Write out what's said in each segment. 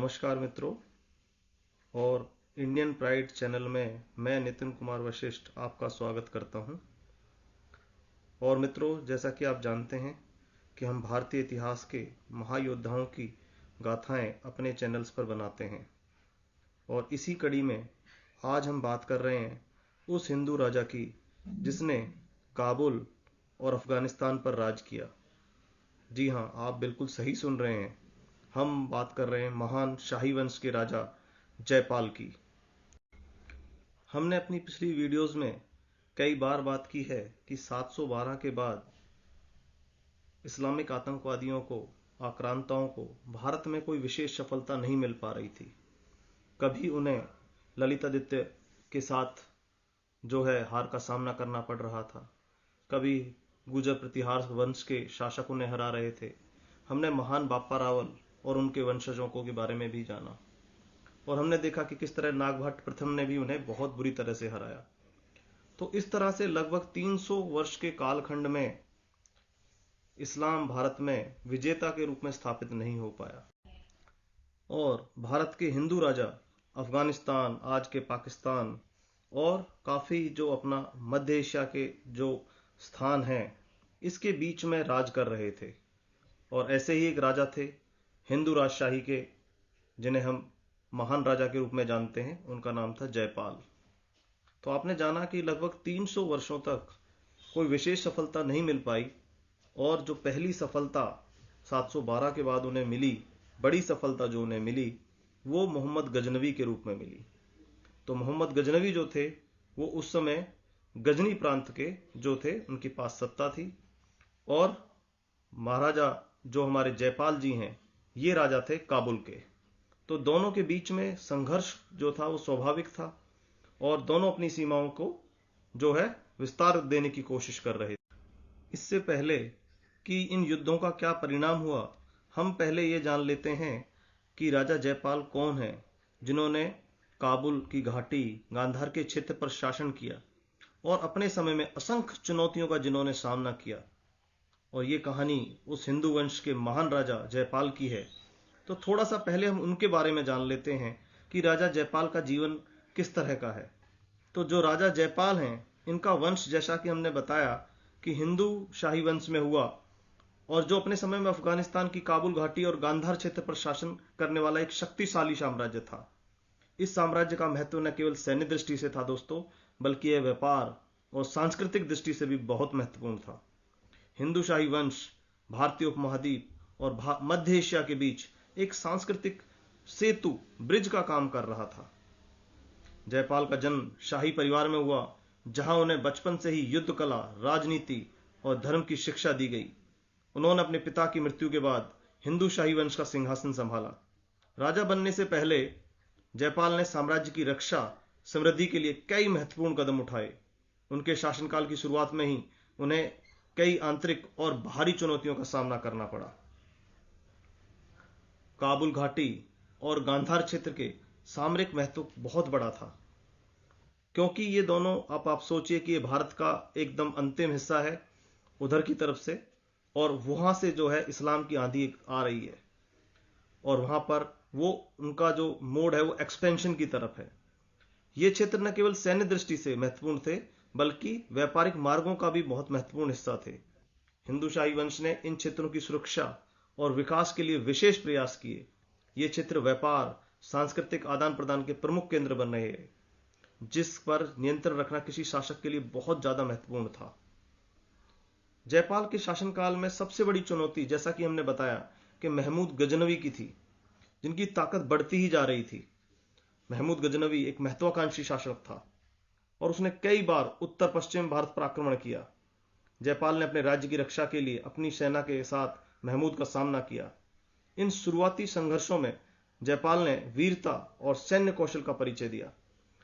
नमस्कार मित्रों। और इंडियन प्राइड चैनल में मैं नितिन कुमार वशिष्ठ आपका स्वागत करता हूं। और मित्रों, जैसा कि आप जानते हैं कि हम भारतीय इतिहास के महायोद्धाओं की गाथाएं अपने चैनल्स पर बनाते हैं, और इसी कड़ी में आज हम बात कर रहे हैं उस हिंदू राजा की जिसने काबुल और अफगानिस्तान पर राज किया। जी हाँ, आप बिल्कुल सही सुन रहे हैं। हम बात कर रहे हैं महान शाही वंश के राजा जयपाल की। हमने अपनी पिछली वीडियोस में कई बार बात की है कि 712 के बाद इस्लामिक आतंकवादियों को, आक्रांताओं को भारत में कोई विशेष सफलता नहीं मिल पा रही थी। कभी उन्हें ललितादित्य के साथ जो है हार का सामना करना पड़ रहा था, कभी गुर्जर प्रतिहार वंश के शासक उन्हें हरा रहे थे। हमने महान बापा रावल और उनके वंशजों को के बारे में भी जाना, और हमने देखा कि किस तरह नागभट्ट प्रथम ने भी उन्हें बहुत बुरी तरह से हराया। तो इस तरह से लगभग 300 वर्ष के कालखंड में इस्लाम भारत में विजेता के रूप में स्थापित नहीं हो पाया, और भारत के हिंदू राजा अफगानिस्तान, आज के पाकिस्तान, और काफी जो अपना मध्य एशिया के जो स्थान हैं, इसके बीच में राज कर रहे थे। और ऐसे ही एक राजा थे हिंदू राजशाही के, जिन्हें हम महान राजा के रूप में जानते हैं। उनका नाम था जयपाल। तो आपने जाना कि लगभग 300 वर्षों तक कोई विशेष सफलता नहीं मिल पाई, और जो पहली सफलता 712 के बाद उन्हें मिली, बड़ी सफलता जो उन्हें मिली, वो मोहम्मद गजनवी के रूप में मिली। तो मोहम्मद गजनवी जो थे वो उस समय गजनी प्रांत के जो थे, उनके पास सत्ता थी, और महाराजा जो हमारे जयपाल जी हैं, ये राजा थे काबुल के। तो दोनों के बीच में संघर्ष जो था वो स्वाभाविक था, और दोनों अपनी सीमाओं को जो है विस्तार देने की कोशिश कर रहे थे। इससे पहले कि इन युद्धों का क्या परिणाम हुआ, हम पहले ये जान लेते हैं कि राजा जयपाल कौन है, जिन्होंने काबुल की घाटी, गांधार के क्षेत्र पर शासन किया, और अपने समय में असंख्य चुनौतियों का जिन्होंने सामना किया। और ये कहानी उस हिंदू वंश के महान राजा जयपाल की है। तो थोड़ा सा पहले हम उनके बारे में जान लेते हैं कि राजा जयपाल का जीवन किस तरह का है। तो जो राजा जयपाल हैं, इनका वंश जैसा कि हमने बताया कि हिंदू शाही वंश में हुआ, और जो अपने समय में अफगानिस्तान की काबुल घाटी और गांधार क्षेत्र पर शासन करने वाला एक शक्तिशाली साम्राज्य था। इस साम्राज्य का महत्व न केवल सैन्य दृष्टि से था दोस्तों, बल्कि यह व्यापार और सांस्कृतिक दृष्टि से भी बहुत महत्वपूर्ण था। हिंदू शाही वंश भारतीय उपमहाद्वीप और मध्य एशिया के बीच एक सांस्कृतिक सेतु, ब्रिज का काम कर रहा था। जयपाल का जन्म शाही परिवार में हुआ, जहां उन्हें बचपन से ही युद्ध कला, राजनीति और धर्म की शिक्षा दी गई। उन्होंने अपने पिता की मृत्यु के बाद हिंदू शाही वंश का सिंहासन संभाला। राजा बनने से पहले जयपाल ने साम्राज्य की रक्षा, समृद्धि के लिए कई महत्वपूर्ण कदम उठाए। उनके शासनकाल की शुरुआत में ही उन्हें कई आंतरिक और बाहरी चुनौतियों का सामना करना पड़ा। काबुल घाटी और गांधार क्षेत्र के सामरिक महत्व बहुत बड़ा था, क्योंकि ये दोनों, आप सोचिए कि ये भारत का एकदम अंतिम हिस्सा है उधर की तरफ से, और वहां से जो है इस्लाम की आंधी आ रही है, और वहां पर वो उनका जो मोड है वो एक्सपेंशन की तरफ है। ये क्षेत्र न केवल सैन्य दृष्टि से महत्वपूर्ण थे, बल्कि व्यापारिक मार्गों का भी बहुत महत्वपूर्ण हिस्सा थे। हिंदू शाही वंश ने इन क्षेत्रों की सुरक्षा और विकास के लिए विशेष प्रयास किए। ये क्षेत्र व्यापार, सांस्कृतिक आदान प्रदान के प्रमुख केंद्र बन रहे हैं, जिस पर नियंत्रण रखना किसी शासक के लिए बहुत ज्यादा महत्वपूर्ण था। जयपाल के शासनकाल में सबसे बड़ी चुनौती, जैसा कि हमने बताया, कि महमूद गजनवी की थी, जिनकी ताकत बढ़ती ही जा रही थी। महमूद गजनवी एक महत्वाकांक्षी शासक था, और उसने कई बार उत्तर पश्चिम भारत पर आक्रमण किया। जयपाल ने अपने राज्य की रक्षा के लिए अपनी सेना के साथ महमूद का सामना किया। इन शुरुआती संघर्षों में जयपाल ने वीरता और सैन्य कौशल का परिचय दिया,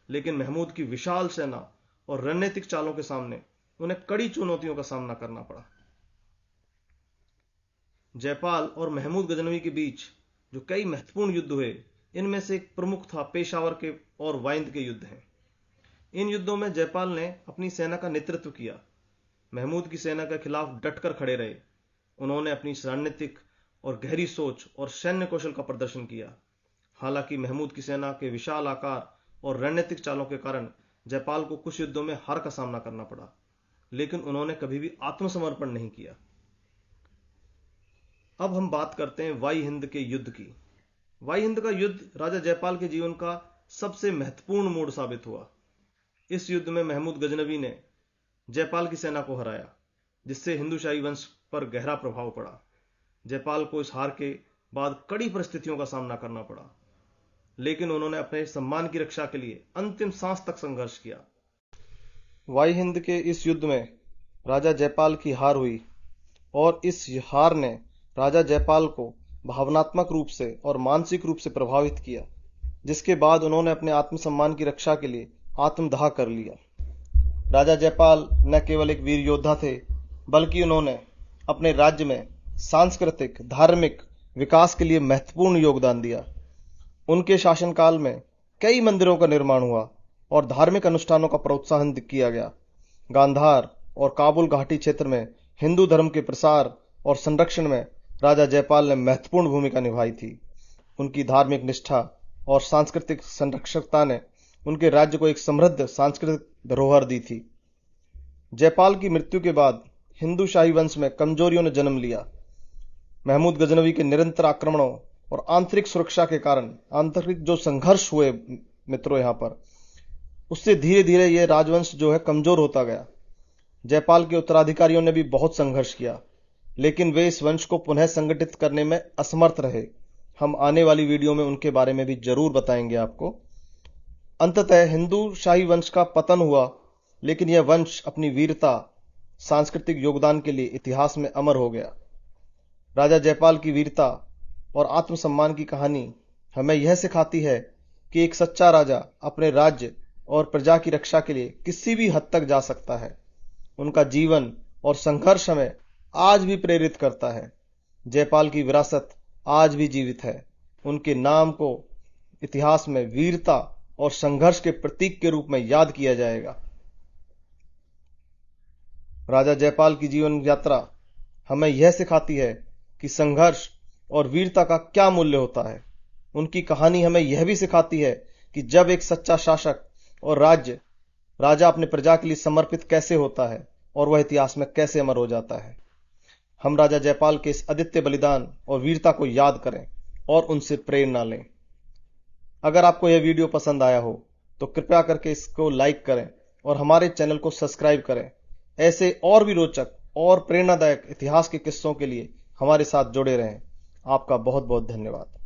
लेकिन महमूद की विशाल सेना और रणनीतिक चालों के सामने उन्हें कड़ी चुनौतियों का सामना करना पड़ा। जयपाल और महमूद गजनवी के बीच जो कई महत्वपूर्ण युद्ध हुए, इनमें से एक प्रमुख था पेशावर के और वाइंद के युद्ध हैं। इन युद्धों में जयपाल ने अपनी सेना का नेतृत्व किया, महमूद की सेना के खिलाफ डटकर खड़े रहे। उन्होंने अपनी रणनीतिक और गहरी सोच और सैन्य कौशल का प्रदर्शन किया। हालांकि महमूद की सेना के विशाल आकार और रणनीतिक चालों के कारण जयपाल को कुछ युद्धों में हार का सामना करना पड़ा, लेकिन उन्होंने कभी भी आत्मसमर्पण नहीं किया। अब हम बात करते हैं वाई हिंद के युद्ध की। वाई हिंद का युद्ध राजा जयपाल के जीवन का सबसे महत्वपूर्ण मोड़ साबित हुआ। इस युद्ध में महमूद गजनवी ने जयपाल की सेना को हराया, जिससे हिंदूशाही वंश पर गहरा प्रभाव पड़ा। जयपाल को इस हार के बाद कड़ी परिस्थितियों का सामना करना पड़ा, लेकिन उन्होंने अपने सम्मान की रक्षा के लिए अंतिम सांस तक संघर्ष किया। वाई हिंद के इस युद्ध में राजा जयपाल की हार हुई और इस हार ने राजा जयपाल को भावनात्मक रूप से और मानसिक रूप से प्रभावित किया, जिसके बाद उन्होंने अपने आत्मसम्मान की रक्षा के लिए आत्मदाह कर लिया। राजा जयपाल न केवल एक वीर योद्धा थे, बल्कि उन्होंने अपने राज्य में सांस्कृतिक धार्मिक विकास के लिए महत्वपूर्ण योगदान दिया। उनके शासनकाल में कई मंदिरों का निर्माण हुआ और धार्मिक अनुष्ठानों का प्रोत्साहन किया गया। गांधार और काबुल घाटी क्षेत्र में हिंदू धर्म के प्रसार और संरक्षण में राजा जयपाल ने महत्वपूर्ण भूमिका निभाई थी। उनकी धार्मिक निष्ठा और सांस्कृतिक संरक्षकता ने उनके राज्य को एक समृद्ध सांस्कृतिक धरोहर दी थी। जयपाल की मृत्यु के बाद हिंदू शाही वंश में कमजोरियों ने जन्म लिया। महमूद गजनवी के निरंतर आक्रमणों और आंतरिक सुरक्षा के कारण आंतरिक जो संघर्ष हुए मित्रों यहाँ पर, उससे धीरे धीरे यह राजवंश जो है कमजोर होता गया। जयपाल के उत्तराधिकारियों ने भी बहुत संघर्ष किया, लेकिन वे इस वंश को पुनः संगठित करने में असमर्थ रहे। हम आने वाली वीडियो में उनके बारे में भी जरूर बताएंगे आपको। अंततः हिंदू शाही वंश का पतन हुआ, लेकिन यह वंश अपनी वीरता सांस्कृतिक योगदान के लिए इतिहास में अमर हो गया। राजा जयपाल की वीरता और आत्मसम्मान की कहानी हमें यह सिखाती है कि एक सच्चा राजा अपने राज्य और प्रजा की रक्षा के लिए किसी भी हद तक जा सकता है। उनका जीवन और संघर्ष हमें आज भी प्रेरित करता है। जयपाल की विरासत आज भी जीवित है। उनके नाम को इतिहास में वीरता और संघर्ष के प्रतीक के रूप में याद किया जाएगा। राजा जयपाल की जीवन यात्रा हमें यह सिखाती है कि संघर्ष और वीरता का क्या मूल्य होता है। उनकी कहानी हमें यह भी सिखाती है कि जब एक सच्चा शासक और राजा अपने प्रजा के लिए समर्पित कैसे होता है और वह इतिहास में कैसे अमर हो जाता है। हम राजा जयपाल के इस अद्वितीय बलिदान और वीरता को याद करें और उनसे प्रेरणा लें। अगर आपको यह वीडियो पसंद आया हो तो कृपया करके इसको लाइक करें और हमारे चैनल को सब्सक्राइब करें। ऐसे और भी रोचक और प्रेरणादायक इतिहास के किस्सों के लिए हमारे साथ जुड़े रहें। आपका बहुत बहुत धन्यवाद।